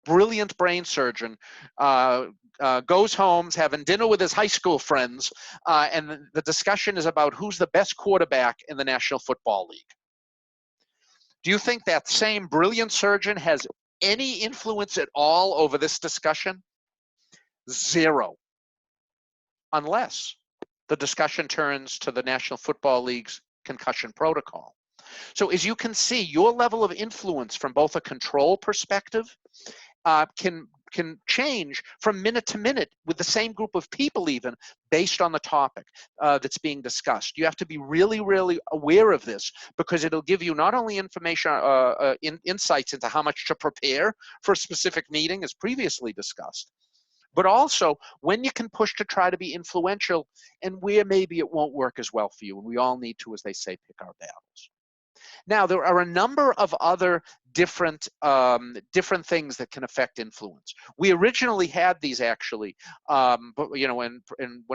brilliant brain surgeon goes home having dinner with his high school friends, and the discussion is about who's the best quarterback in the National Football League. Do you think that same brilliant surgeon has any influence at all over this discussion? Zero. Unless the discussion turns to the National Football League's concussion protocol. So as you can see, your level of influence from both a control perspective can change from minute to minute with the same group of people even based on the topic that's being discussed. You have to be really, really aware of this because it'll give you not only information, insights into how much to prepare for a specific meeting as previously discussed, but also when you can push to try to be influential and where maybe it won't work as well for you. And we all need to, as they say, pick our battles. Now, there are a number of other different things that can affect influence. We originally had these actually, but you know, when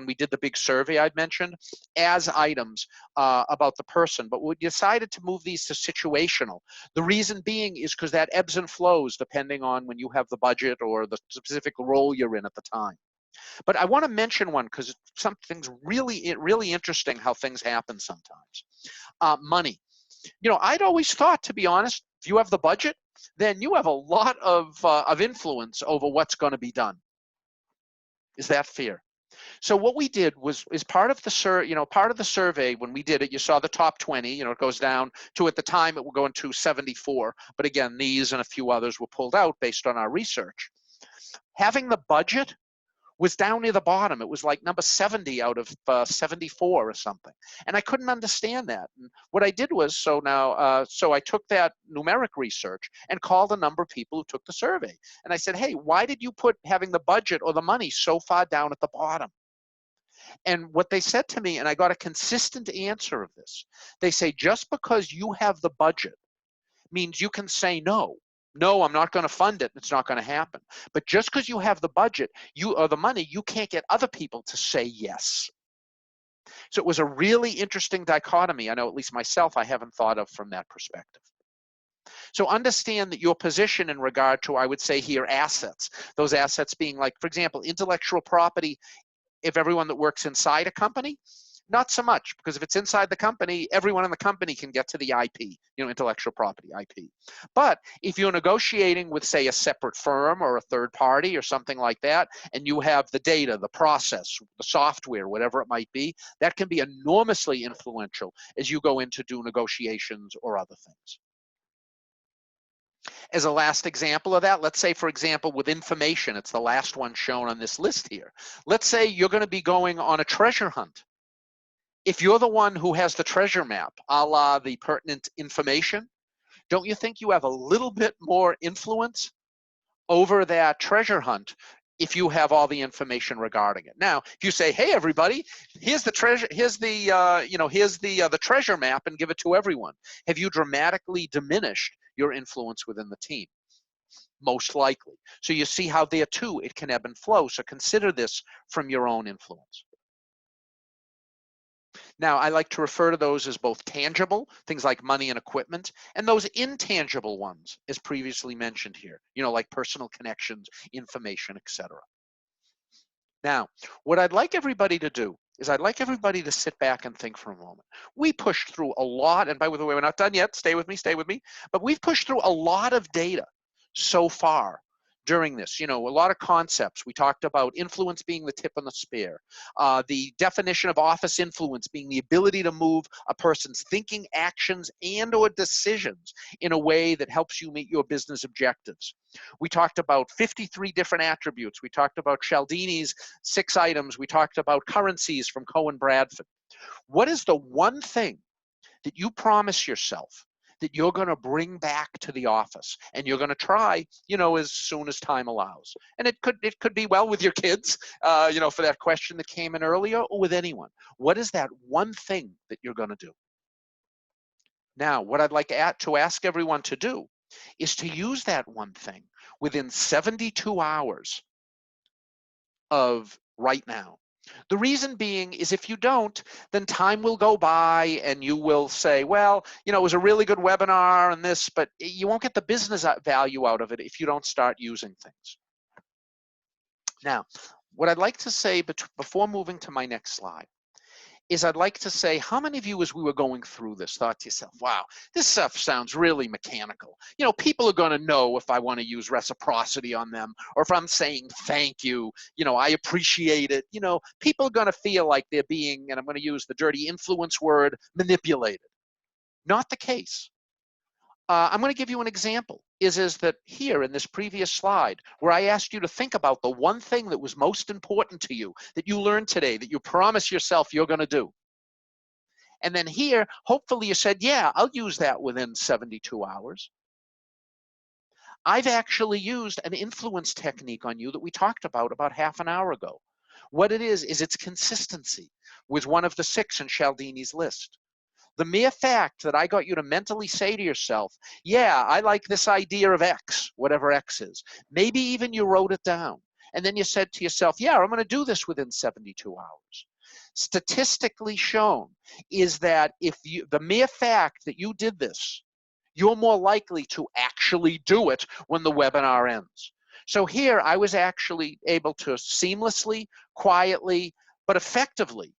we did the big survey I'd mentioned, as items about the person, but we decided to move these to situational. The reason being is because that ebbs and flows depending on when you have the budget or the specific role you're in at the time. But I want to mention one because something's really interesting how things happen sometimes. Money. You know, I'd always thought, to be honest, if you have the budget, then you have a lot of influence over what's going to be done. Is that fair? So what we did was, as part of the survey, when we did it, you saw the top 20. You know, it goes down to, at the time, it will go into 74. But again, these and a few others were pulled out based on our research. Having the budget was down near the bottom. It was like number 70 out of 74 or something. And I couldn't understand that. And what I did was, so I took that numeric research and called a number of people who took the survey. And I said, hey, why did you put having the budget or the money so far down at the bottom? And what they said to me, and I got a consistent answer of this, they say, just because you have the budget means you can say no. No, I'm not going to fund it. It's not going to happen. But just because you have the budget, or the money, you can't get other people to say yes. So it was a really interesting dichotomy. I know, at least myself, I haven't thought of from that perspective. So understand that your position in regard to, I would say here, assets, those assets being like, for example, intellectual property, if everyone that works inside a company, not so much, because if it's inside the company, everyone in the company can get to the IP, you know, intellectual property, IP. But if you're negotiating with, say, a separate firm or a third party or something like that, and you have the data, the process, the software, whatever it might be, that can be enormously influential as you go in to do negotiations or other things. As a last example of that, let's say, for example, with information, it's the last one shown on this list here. Let's say you're going to be going on a treasure hunt. If you're the one who has the treasure map, a la the pertinent information, don't you think you have a little bit more influence over that treasure hunt if you have all the information regarding it. Now, if you say, hey, everybody, here's the treasure, here's the, here's the treasure map and give it to everyone, have you dramatically diminished your influence within the team? Most likely. So you see how there too, it can ebb and flow. So consider this from your own influence. Now, I like to refer to those as both tangible, things like money and equipment, and those intangible ones, as previously mentioned here, like personal connections, information, etc. Now, what I'd like everybody to do is I'd like everybody to sit back and think for a moment. We pushed through a lot, and by the way, we're not done yet. Stay with me, but we've pushed through a lot of data so far during this. A lot of concepts. We talked about influence being the tip on the spear. The definition of office influence being the ability to move a person's thinking, actions, and or decisions in a way that helps you meet your business objectives. We talked about 53 different attributes. We talked about Cialdini's 6 items. We talked about currencies from Cohen Bradford. What is the one thing that you promise yourself that you're going to bring back to the office and you're going to try, as soon as time allows? And it could be well with your kids, for that question that came in earlier, or with anyone. What is that one thing that you're going to do? Now, what I'd like to ask everyone to do is to use that one thing within 72 hours of right now. The reason being is if you don't, then time will go by and you will say, well, it was a really good webinar and this, but you won't get the business value out of it if you don't start using things. Now, what I'd like to say before moving to my next slide is I'd like to say, how many of you, as we were going through this, thought to yourself, wow, this stuff sounds really mechanical. People are going to know if I want to use reciprocity on them, or if I'm saying thank you, I appreciate it. People are going to feel like they're being, and I'm going to use the dirty influence word, manipulated. Not the case. I'm going to give you an example, is that here in this previous slide, where I asked you to think about the one thing that was most important to you, that you learned today, that you promise yourself you're going to do. And then here, hopefully you said, yeah, I'll use that within 72 hours. I've actually used an influence technique on you that we talked about half an hour ago. What it is it's consistency with one of the 6 in Cialdini's list. The mere fact that I got you to mentally say to yourself, yeah, I like this idea of X, whatever X is. Maybe even you wrote it down. And then you said to yourself, yeah, I'm going to do this within 72 hours. Statistically shown is that the mere fact that you did this, you're more likely to actually do it when the webinar ends. So here I was actually able to seamlessly, quietly, but effectively,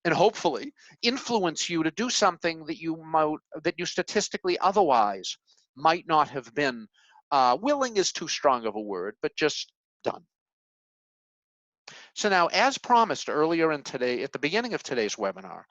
and hopefully influence you to do something that you statistically otherwise might not have been willing is too strong of a word, but just done. So now, as promised earlier at the beginning of today's webinar,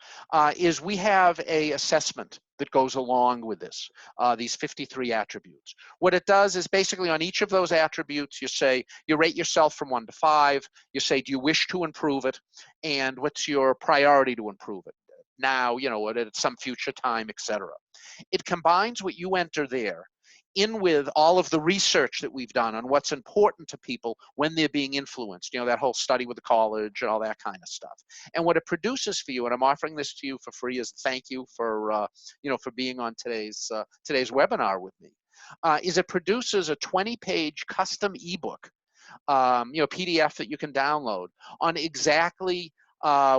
is we have a assessment that goes along with this, these 53 attributes. What it does is basically on each of those attributes, you rate yourself from 1 to 5. You say, do you wish to improve it? And what's your priority to improve it? Now, at some future time, etc. It combines what you enter there in with all of the research that we've done on what's important to people when they're being influenced, that whole study with the college and all that kind of stuff. And what it produces for you, and I'm offering this to you for free as a thank you for, for being on today's webinar with me, is it produces a 20-page custom ebook, PDF that you can download on exactly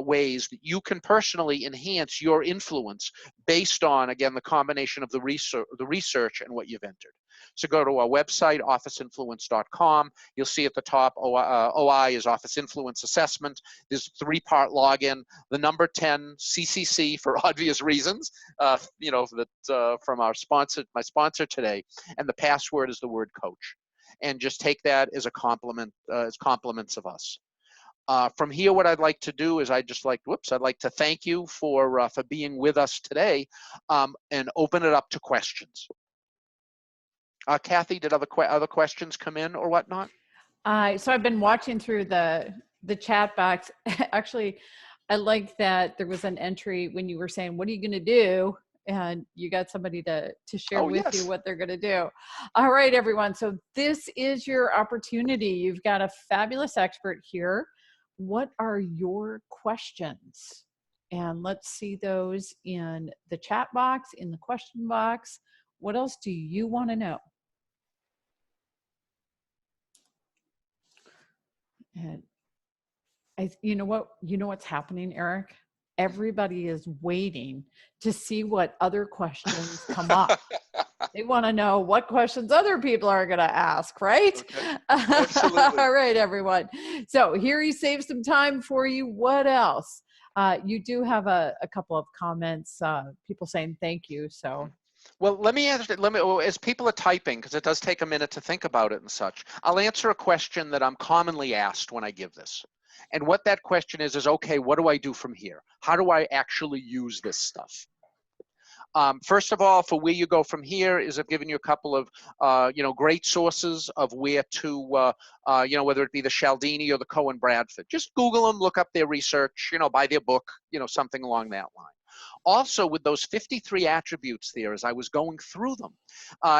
ways that you can personally enhance your influence based on, again, the combination of the research and what you've entered. So go to our website, officeinfluence.com. You'll see at the top, OI is Office Influence Assessment. There's a 3-part login. The number 10, CCC, for obvious reasons, from my sponsor today. And the password is the word coach. And just take that as a compliment, as compliments of us. From here, what I'd like to do is I'd like to thank you for being with us today, and open it up to questions. Kathy, did other questions come in or whatnot? So I've been watching through the chat box. Actually, I like that there was an entry when you were saying, what are you going to do? and you got somebody to share Oh, with you yes. what they're going to do. All right, everyone. So this is your opportunity. You've got a fabulous expert here. What are your questions? And let's see those in the chat box, in the question box. What else do you want to know? And you know what's happening, Eric? Everybody is waiting to see what other questions come up. They want to know what questions other people are going to ask, right? Okay. Absolutely. All right, everyone. So here he saved some time for you. What else? You do have a couple of comments, people saying thank you. So Well, let me answer. Well, as people are typing, because it does take a minute to think about it and such, I'll answer a question that I'm commonly asked when I give this. And what that question is okay, what do I do from here? How do I actually use this stuff? First of all, for where you go from here is I've given you a couple of, great sources of where to, whether it be the Cialdini or the Cohen Bradford. Just Google them, look up their research, buy their book, something along that line. Also, with those 53 attributes there, as I was going through them,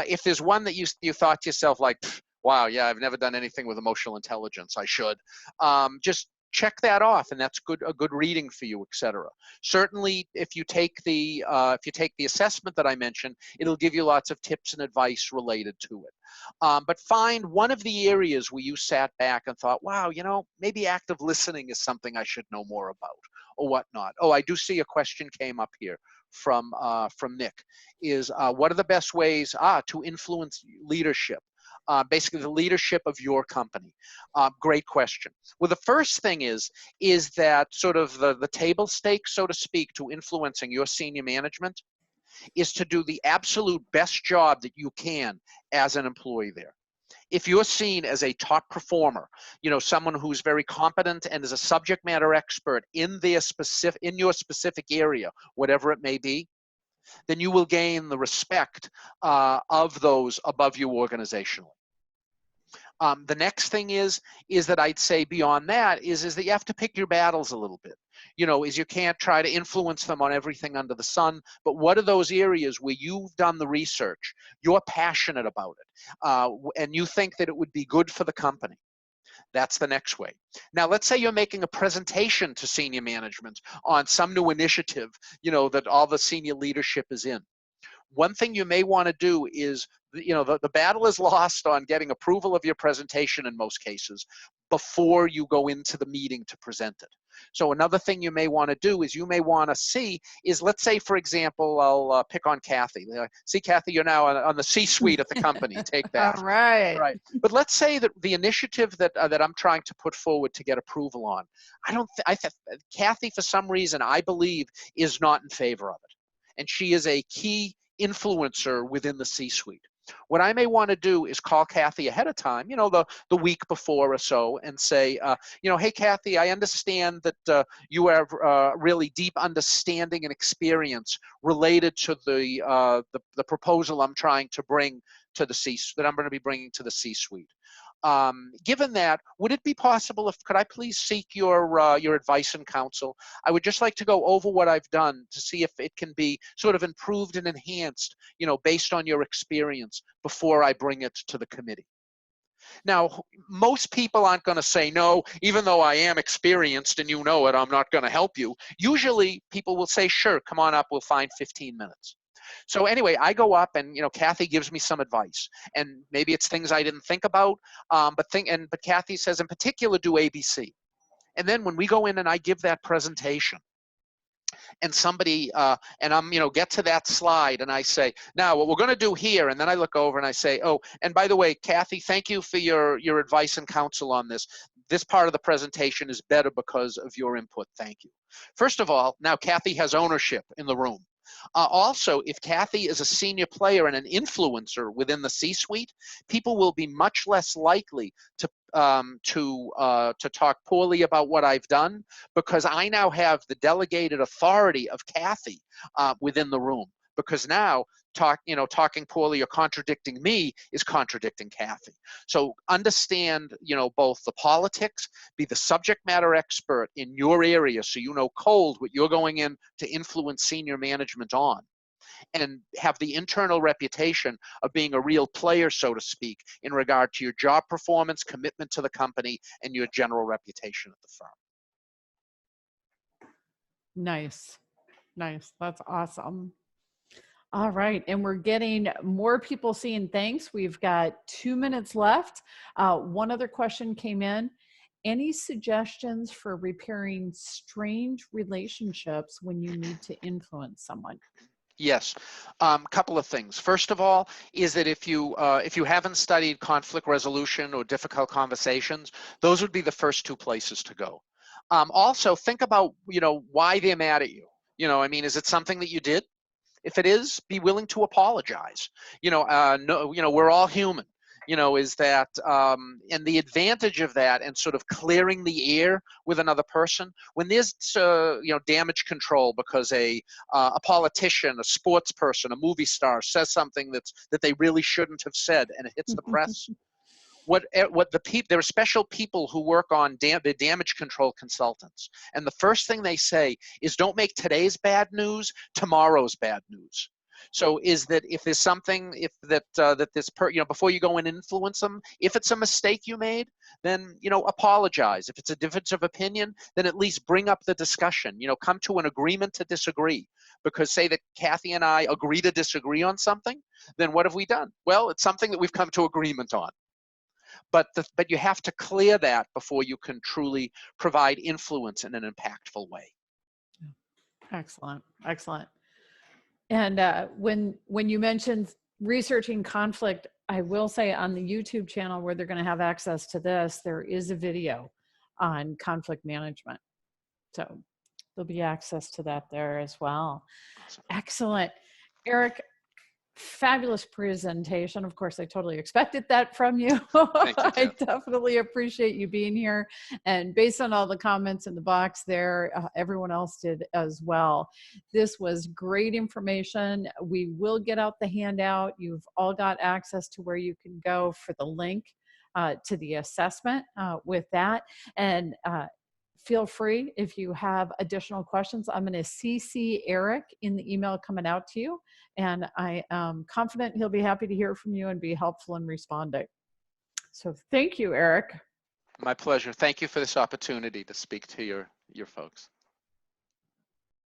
if there's one that you thought to yourself like, wow, yeah, I've never done anything with emotional intelligence, I should, just check that off, and that's a good reading for you, etc. Certainly, if you take the assessment that I mentioned, it'll give you lots of tips and advice related to it. But find one of the areas where you sat back and thought, wow, maybe active listening is something I should know more about, or whatnot. Oh, I do see a question came up here from Nick. Is what are the best ways to influence leadership? Basically, the leadership of your company. Great question. Well, the first thing is that sort of the table stakes, so to speak, to influencing your senior management is to do the absolute best job that you can as an employee there. If you're seen as a top performer, someone who's very competent and is a subject matter expert in your specific area, whatever it may be, then you will gain the respect of those above you organizationally. The next thing is that I'd say beyond that is that you have to pick your battles a little bit. Is you can't try to influence them on everything under the sun, but what are those areas where you've done the research, you're passionate about it, and you think that it would be good for the company? That's the next way. Now, let's say you're making a presentation to senior management on some new initiative, that all the senior leadership is in. One thing you may want to do is, the battle is lost on getting approval of your presentation in most cases before you go into the meeting to present it. So another thing you may want to do is you may want to see is, let's say, for example, I'll pick on Kathy. See, Kathy, you're now on the C-suite at the company. Take that. all right. Right. But let's say that the initiative that I'm trying to put forward to get approval on, Kathy, for some reason, I believe, is not in favor of it. And she is a key influencer within the C-suite. What I may want to do is call Kathy ahead of time, the week before or so, and say, hey, Kathy, I understand that you have really deep understanding and experience related to the proposal I'm trying to bring to that I'm going to be bringing to the C-suite. Given that, would it be possible could I please seek your advice and counsel? I would just like to go over what I've done to see if it can be sort of improved and enhanced, based on your experience before I bring it to the committee. Now, most people aren't going to say no, even though I am experienced and it, I'm not going to help you. Usually people will say, sure, come on up, we'll find 15 minutes. So anyway, I go up and, Kathy gives me some advice, and maybe it's things I didn't think about, but Kathy says in particular, do ABC. And then when we go in and I give that presentation, and somebody, and I'm, get to that slide and I say, now what we're going to do here, and then I look over and I say, oh, and by the way, Kathy, thank you for your advice and counsel on this. This part of the presentation is better because of your input. Thank you. First of all, now Kathy has ownership in the room. Also, if Kathy is a senior player and an influencer within the C-suite, people will be much less likely to talk poorly about what I've done, because I now have the delegated authority of Kathy within the room. Because now talking poorly or contradicting me is contradicting Kathy. So understand, both the politics, be the subject matter expert in your area so you know cold what you're going in to influence senior management on. and have the internal reputation of being a real player, so to speak, in regard to your job performance, commitment to the company, and your general reputation at the firm. Nice. Nice. That's awesome. All right. And we're getting more people saying thanks. We've got 2 minutes left. One other question came in. Any suggestions for repairing strained relationships when you need to influence someone? Yes, couple of things. First of all, is that if you haven't studied conflict resolution or difficult conversations, those would be the first two places to go. Also, think about why they're mad at you. I mean, is it something that you did? If it is, be willing to apologize. No, we're all human. Is that and the advantage of that and sort of clearing the air with another person when there's damage control because a politician, a sports person, a movie star says something that they really shouldn't have said and it hits the press. There are special people who work on the damage control consultants, and the first thing they say is don't make today's bad news tomorrow's bad news. So is that if there's something before you go and influence them, if it's a mistake you made, then apologize. If it's a difference of opinion, then at least bring up the discussion. Come to an agreement to disagree. Because say that Kathy and I agree to disagree on something, then what have we done? Well, it's something that we've come to agreement on. But you have to clear that before you can truly provide influence in an impactful way. Excellent. Excellent. And when you mentioned researching conflict, I will say on the YouTube channel where they're going to have access to this, there is a video on conflict management. So there'll be access to that there as well. Awesome. Excellent. Eric, fabulous presentation. Of course, I totally expected that from you. Thank you, I definitely appreciate you being here. And based on all the comments in the box there, everyone else did as well. This was great information. We will get out the handout. You've all got access to where you can go for the link to the assessment with that. And feel free if you have additional questions. I'm going to CC Eric in the email coming out to you, and I am confident he'll be happy to hear from you and be helpful in responding. So thank you, Eric. My pleasure. Thank you for this opportunity to speak to your folks.